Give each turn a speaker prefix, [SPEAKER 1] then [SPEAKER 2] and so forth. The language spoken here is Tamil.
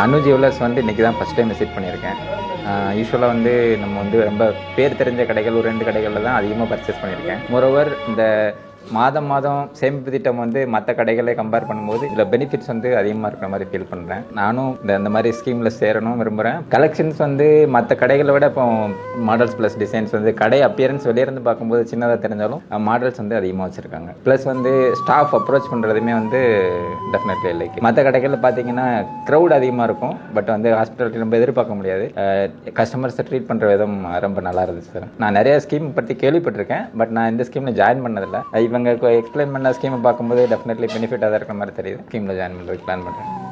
[SPEAKER 1] அனு ஜுவல்லர்ஸ் வந்து இன்றைக்கி தான் ஃபஸ்ட் டைம் விசிட் பண்ணியிருக்கேன். யூஸ்வலாக வந்து நம்ம வந்து ரொம்ப பேர் தெரிஞ்ச கடைகள் ஒரு 2 கடைகளில் தான் அதிகமாக பர்ச்சேஸ் பண்ணியிருக்கேன். மோரோவர் இந்த மாதம் சேமிப்பு திட்டம் வந்து மற்ற கடைகளை கம்பேர் பண்ணும்போது இதில் பெனிஃபிட்ஸ் வந்து அதிகமாக இருக்கிற மாதிரி ஃபீல் பண்ணுறேன். நானும் இந்த மாதிரி ஸ்கீமில் சேரணும் விரும்புகிறேன். கலெக்ஷன்ஸ் வந்து மற்ற கடைகளை விட இப்போ மாடல்ஸ் ப்ளஸ் டிசைன்ஸ் வந்து கடை அப்பியரன்ஸ் வெளியிருந்து பார்க்கும்போது சின்னதாக தெரிஞ்சாலும் மாடல்ஸ் வந்து அதிகமாக வச்சுருக்காங்க. ப்ளஸ் வந்து ஸ்டாஃப் அப்ரோச் பண்ணுறதுமே வந்து டெஃபினெட்லி லைக் மற்ற கடைகளில் பார்த்தீங்கன்னா க்ரௌட் அதிகமாக இருக்கும். பட் வந்து ஹாஸ்பிட்டாலிட்டி நம்ம எதிர்பார்க்க முடியாது. கஸ்டமர்ஸை ட்ரீட் பண்ணுற விதம் ரொம்ப நல்லா இருந்துச்சு சார். நான் நிறைய ஸ்கீம் பற்றி கேள்விப்பட்டிருக்கேன். பட் நான் இந்த ஸ்கீமில் ஜாயின் பண்ணதில்லை. இவங்க எக்ஸ்பிளைன் பண்ண ஸ்கீமை பார்க்கும்போது டெஃபினெட்லி பெனிஃபிட்டாக தான் இருக்கிற மாதிரி தெரியுது. ஸ்கீமில் ஜாயின் பண்ணுறதுக்கு பிளான் பண்ணுறேன்.